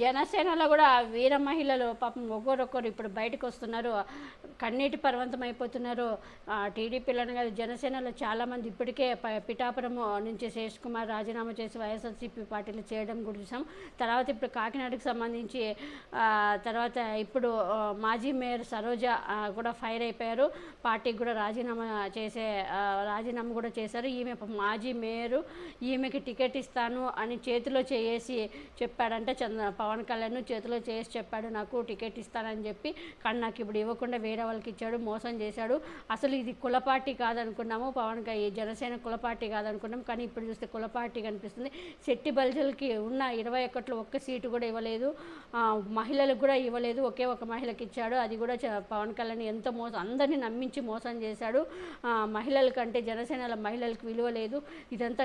జనసేనలో కూడా వీర మహిళలు పాపం ఒక్కొక్కరు ఇప్పుడు బయటకు వస్తున్నారు, కన్నీటి పర్వంతం అయిపోతున్నారు. టీడీపీలను కాదు, జనసేనలో చాలామంది ఇప్పటికే పిఠాపురం నుంచి శేష్ కుమార్ రాజీనామా చేసి వైఎస్ఆర్సీపీ పార్టీలు చేయడం కూడా చూసాం. తర్వాత ఇప్పుడు కాకినాడకు సంబంధించి తర్వాత ఇప్పుడు మాజీ మేయర్ సరోజ కూడా ఫైర్ అయిపోయారు. పార్టీకి కూడా రాజీనామా కూడా చేశారు. ఈమె మాజీ మేయరు, ఈమెకి టికెట్ ఇస్తాను అని చేతిలో చేసి చెప్పాడంటే పవన్ కళ్యాణ్ చేతిలో చేసి చెప్పాడు నాకు టికెట్ ఇస్తానని చెప్పి, కానీ నాకు ఇప్పుడు ఇవ్వకుండా వేరే వాళ్ళకి ఇచ్చాడు, మోసం చేశాడు. అసలు ఇది కుల పార్టీ కాదనుకున్నాము, ఈ జనసేన కుల పార్టీ కాదనుకున్నాము, కానీ ఇప్పుడు చూస్తే కుల పార్టీ కనిపిస్తుంది. శెట్టి బల్జల్కి ఉన్న 21లో ఒక్క సీటు కూడా ఇవ్వలేదు, మహిళలకు కూడా ఇవ్వలేదు, ఒకే ఒక మహిళకి ఇచ్చాడు. అది కూడా పవన్ కళ్యాణ్ ఎంతో అందరినీ నమ్మించి మోసం చేశాడు. మహిళల కంటే జనసేనల మహిళలకు విలువ లేదు. ఇదంతా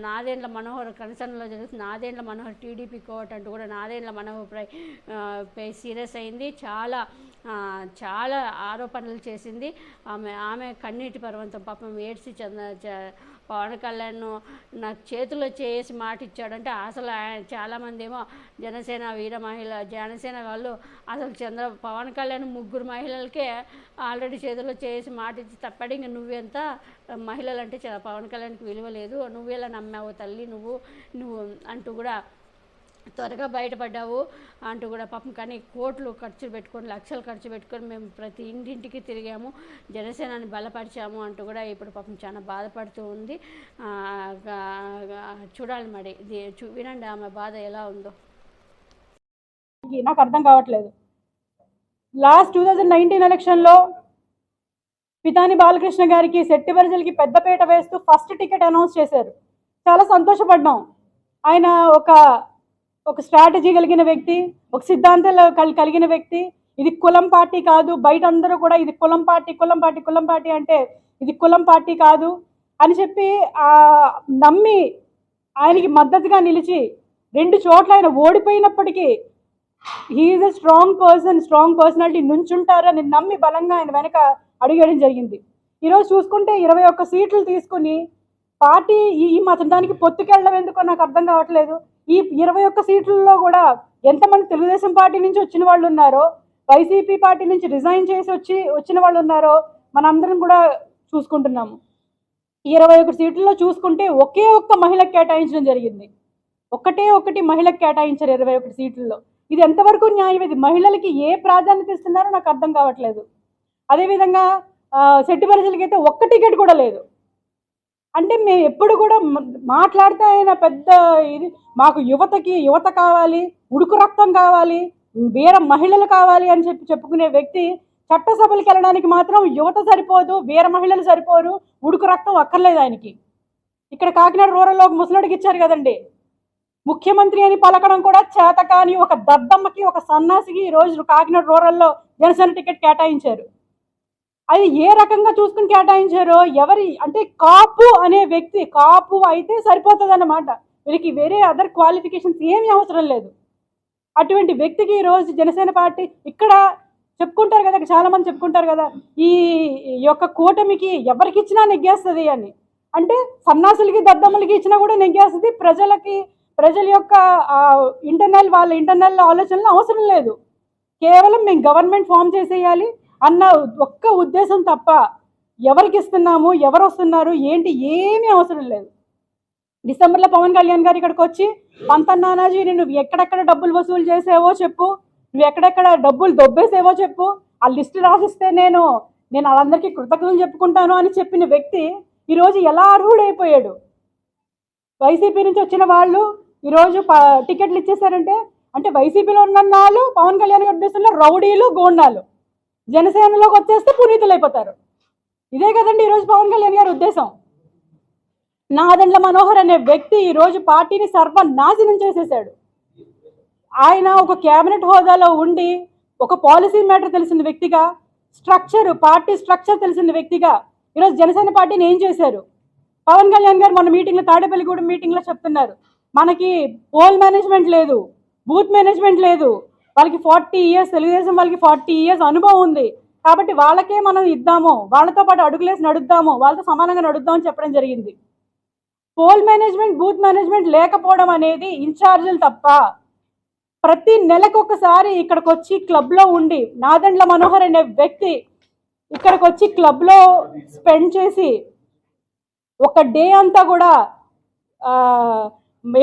నాదేండ్ల మనోహర్ కన్సర్న్లో జరుగుతుంది. నాదేండ్ల మనోహర్ టీడీపీ కోట్ అంటూ కూడా నాదేండ్ల మనోహర్ సీరియస్ అయింది. చాలా ఆరోపణలు చేసింది. ఆమె కన్నీటి పర్వంతం పాపం ఏడ్చి పవన్ కళ్యాణ్ నాకు చేతిలో చేసి మాట ఇచ్చాడంటే, అసలు చాలామంది ఏమో జనసేన వాళ్ళు అసలు పవన్ కళ్యాణ్ 3 మహిళలకే ఆల్రెడీ చేతిలో చేసి మాట ఇచ్చి తప్పడి, ఇంక నువ్వెంత మహిళలంటే పవన్ కళ్యాణ్కి విలువ లేదు, నువ్వెలా నమ్మావు తల్లి నువ్వు అంటూ కూడా త్వరగా బయటపడ్డావు అంటూ కూడా పాపం. కానీ కోట్లు ఖర్చు పెట్టుకొని, లక్షలు ఖర్చు పెట్టుకొని మేము ప్రతి ఇంటింటికి తిరిగాము, జనసేనని బలపరిచాము అంటూ కూడా ఇప్పుడు పాపం చాలా బాధపడుతూ ఉంది. చూడాలి మరి, వినండి ఆమె బాధ ఎలా ఉందో. నాకు అర్థం కావట్లేదు. లాస్ట్ 2019 ఎలక్షన్లో పితాని బాలకృష్ణ గారికి శెట్టి బల్జల్కి పెద్దపీట వేస్తూ ఫస్ట్ టికెట్ అనౌన్స్ చేశారు. చాలా సంతోషపడ్డాం. ఆయన ఒక స్ట్రాటజీ కలిగిన వ్యక్తి, ఒక సిద్ధాంతాలు కలిగిన వ్యక్తి. ఇది కులం పార్టీ కాదు, బయట అందరూ కూడా ఇది కులం పార్టీ అంటే ఇది కులం పార్టీ కాదు అని చెప్పి నమ్మి ఆయనకి మద్దతుగా నిలిచి 2 చోట్ల ఆయన ఓడిపోయినప్పటికీ హీఈస్ ఎ స్ట్రాంగ్ పర్సనాలిటీ, నుంచుంటారని నమ్మి బలంగా ఆయన వెనక అడుగేయడం జరిగింది. ఈరోజు చూసుకుంటే 21 సీట్లు తీసుకుని పార్టీ ఈ దానికి పొత్తుకెళ్ళడం ఎందుకో నాకు అర్థం కావట్లేదు. ఈ 21 సీట్లలో కూడా ఎంతమంది తెలుగుదేశం పార్టీ నుంచి వచ్చిన వాళ్ళు ఉన్నారో, వైసీపీ పార్టీ నుంచి రిజైన్ చేసి వచ్చిన వాళ్ళు ఉన్నారో మనందరం కూడా చూసుకుంటున్నాము. 21 సీట్లలో చూసుకుంటే ఒకే ఒక్క మహిళకు కేటాయించడం జరిగింది. ఒకటి మహిళకు కేటాయించారు 21 సీట్లలో. ఇది ఎంతవరకు న్యాయం? ఇది మహిళలకి ఏ ప్రాధాన్యత ఇస్తున్నారో నాకు అర్థం కావట్లేదు. అదేవిధంగా శెట్టి బల్జల్కి అయితే ఒక్క టికెట్ కూడా లేదు. అంటే మేము ఎప్పుడు కూడా మాట్లాడితే ఆయన పెద్ద ఇది, మాకు యువత కావాలి, ఉడుకు రక్తం కావాలి, వీర మహిళలు కావాలి అని చెప్పుకునే వ్యక్తి చట్టసభలకు వెళ్ళడానికి మాత్రం యువత సరిపోదు, వీర మహిళలు సరిపోరు, ఉడుకు రక్తం అక్కర్లేదు ఆయనకి. ఇక్కడ కాకినాడ రూరల్లో ఒక ముసలుడికి ఇచ్చారు కదండి, ముఖ్యమంత్రి అని పలకడం కూడా చేత కాని ఒక దద్దమ్మకి, ఒక సన్నాసికి ఈరోజు కాకినాడ రూరల్లో జనసేన టికెట్ కేటాయించారు. అది ఏ రకంగా చూసుకుని కేటాయించారో, అంటే కాపు అనే వ్యక్తి, కాపు అయితే సరిపోతుంది అన్నమాట, వీరికి వేరే అదర్ క్వాలిఫికేషన్స్ ఏమీ అవసరం లేదు. అటువంటి వ్యక్తికి ఈరోజు జనసేన పార్టీ ఇక్కడ చెప్పుకుంటారు కదా, చాలా మంది చెప్పుకుంటారు కదా, ఈ యొక్క కూటమికి ఎవరికి ఇచ్చినా నెగ్గేస్తుంది అని. అంటే సన్నాసులకి దద్దమ్మలకి ఇచ్చినా కూడా నెగ్గేస్తుంది. ప్రజల యొక్క వాళ్ళ ఇంటర్నల్ ఆలోచనలు అవసరం లేదు. కేవలం మేము గవర్నమెంట్ ఫామ్ చేసేయాలి అన్న ఒక్క ఉద్దేశం తప్ప ఎవరికి ఇస్తున్నాము, ఎవరు వస్తున్నారు ఏంటి ఏమీ అవసరం లేదు. డిసెంబర్లో పవన్ కళ్యాణ్ గారు ఇక్కడికి వచ్చి, పంతన్నానాజీ నువ్వు ఎక్కడెక్కడ డబ్బులు వసూలు చేసేవో చెప్పు, నువ్వు ఎక్కడెక్కడ డబ్బులు దొబ్బేసేవో చెప్పు, ఆ లిస్టు రాసిస్తే నేను వాళ్ళందరికీ కృతజ్ఞతలు చెప్పుకుంటాను అని చెప్పిన వ్యక్తి ఈరోజు ఎలా అర్హుడైపోయాడు? వైసీపీ నుంచి వచ్చిన వాళ్ళు ఈరోజు టికెట్లు ఇచ్చేసారంటే, అంటే వైసీపీలో ఉన్న వాళ్ళు పవన్ కళ్యాణ్ గారి ఉద్దేశంలో రౌడీలు, గోండాలు, జనసేనలోకి వచ్చేస్తే పునీతులు అయిపోతారు. ఇదే కదండి ఈరోజు పవన్ కళ్యాణ్ గారి ఉద్దేశం. నాదెండ్ల మనోహర్ అనే వ్యక్తి ఈరోజు పార్టీని సర్వనాశనం చేసేసాడు. ఆయన ఒక కేబినెట్ హోదాలో ఉండి ఒక పాలసీ మ్యాటర్ తెలిసిన వ్యక్తిగా, పార్టీ స్ట్రక్చర్ తెలిసిన వ్యక్తిగా ఈరోజు జనసేన పార్టీని ఏం చేశారు? పవన్ కళ్యాణ్ గారు మొన్న మీటింగ్లో, తాడేపల్లిగూడెం మీటింగ్లో చెప్తున్నారు, మనకి పోల్ మేనేజ్మెంట్ లేదు, బూత్ మేనేజ్మెంట్ లేదు, వాళ్ళకి 40 years తెలుగుదేశం వాళ్ళకి 40 years అనుభవం ఉంది, కాబట్టి వాళ్ళకే మనం ఇద్దాము, వాళ్ళతో పాటు అడుగులేసి నడుద్దాము, వాళ్ళతో సమానంగా నడుద్దామని చెప్పడం జరిగింది. పోల్ మేనేజ్మెంట్, బూత్ మేనేజ్మెంట్ లేకపోవడం అనేది ఇన్ఛార్జీలు తప్ప ప్రతి నెలకు ఒకసారి ఇక్కడికి వచ్చి క్లబ్లో ఉండి నాదెండ్ల మనోహర్ అనే వ్యక్తి ఇక్కడికి వచ్చి క్లబ్లో స్పెండ్ చేసి ఒక డే అంతా కూడా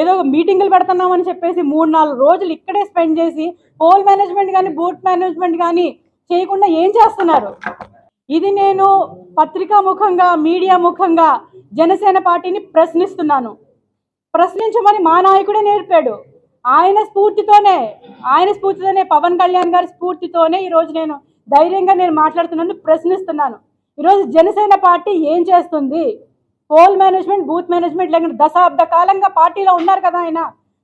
ఏదో మీటింగులు పెడుతున్నామని చెప్పేసి 3-4 రోజులు ఇక్కడే స్పెండ్ చేసి పోల్ మేనేజ్మెంట్ కానీ బూత్ మేనేజ్మెంట్ కానీ చేయకుండా ఏం చేస్తున్నారు? ఇది నేను పత్రికా ముఖంగా మీడియా ముఖంగా జనసేన పార్టీని ప్రశ్నిస్తున్నాను. ప్రశ్నించమని మా నాయకుడే నేర్పాడు. ఆయన స్ఫూర్తితోనే పవన్ కళ్యాణ్ గారి స్ఫూర్తితోనే ఈరోజు నేను ధైర్యంగా మాట్లాడుతున్నాను, ప్రశ్నిస్తున్నాను. ఈరోజు జనసేన పార్టీ ఏం చేస్తుంది? పోల్ మేనేజ్మెంట్ బూత్ మేనేజ్మెంట్ లేకుండా దశాబ్ద కాలంగా పార్టీలో ఉన్నారు కదా ఆయన,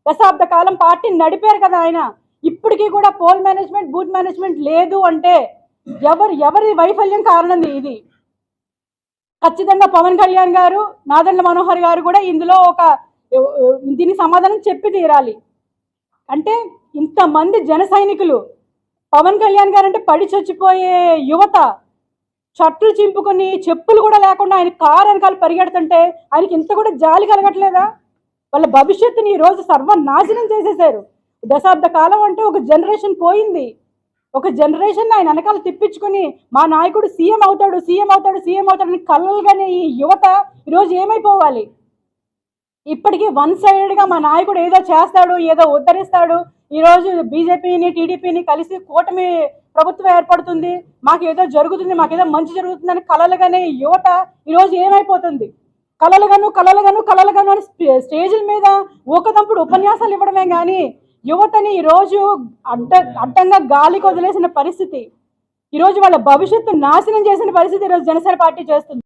దశాబ్ద కాలం పార్టీని నడిపారు కదా ఆయన. ఇప్పటికీ కూడా పోల్ మేనేజ్మెంట్ బూత్ మేనేజ్మెంట్ లేదు అంటే ఎవరి వైఫల్యం కారణం ఇది? ఖచ్చితంగా పవన్ కళ్యాణ్ గారు, నాదెండ్ల మనోహర్ గారు కూడా ఇందులో దీని సమాధానం చెప్పి తీరాలి. అంటే ఇంతమంది జన సైనికులు, పవన్ కళ్యాణ్ గారు అంటే పడి చచ్చిపోయే యువత షర్టులు చింపుకొని చెప్పులు కూడా లేకుండా ఆయన కారు వెనకాల పరిగెడుతుంటే ఆయనకి ఇంత కూడా జాలి కలగట్లేదా? వాళ్ళ భవిష్యత్తుని ఈరోజు సర్వనాశనం చేసేసారు. దశాబ్ద కాలం అంటే ఒక జనరేషన్ పోయింది. ఒక జనరేషన్ ఆయన వెనకాల తిప్పించుకొని మా నాయకుడు సీఎం అవుతాడని కలలుగానే ఈ యువత ఈరోజు ఏమైపోవాలి? ఇప్పటికీ వన్ సైడెడ్గా మా నాయకుడు ఏదో చేస్తాడు, ఏదో ఉద్ధరిస్తాడు. ఈరోజు బీజేపీని టీడీపీని కలిసి కూటమి ప్రభుత్వం ఏర్పడుతుంది, మాకేదో జరుగుతుంది, మాకేదో మంచి జరుగుతుందని కలలుగానే యువత ఈరోజు ఏమైపోతుంది? కలలుగాను అని స్టేజ్ల మీద ఊకదంపుడు ఉపన్యాసాలు ఇవ్వడమే కానీ యువతని ఈరోజు అడ్డంగా గాలికి వదిలేసిన పరిస్థితి, ఈరోజు వాళ్ళ భవిష్యత్తు నాశనం చేసిన పరిస్థితి ఈరోజు జనసేన పార్టీ చేస్తుంది.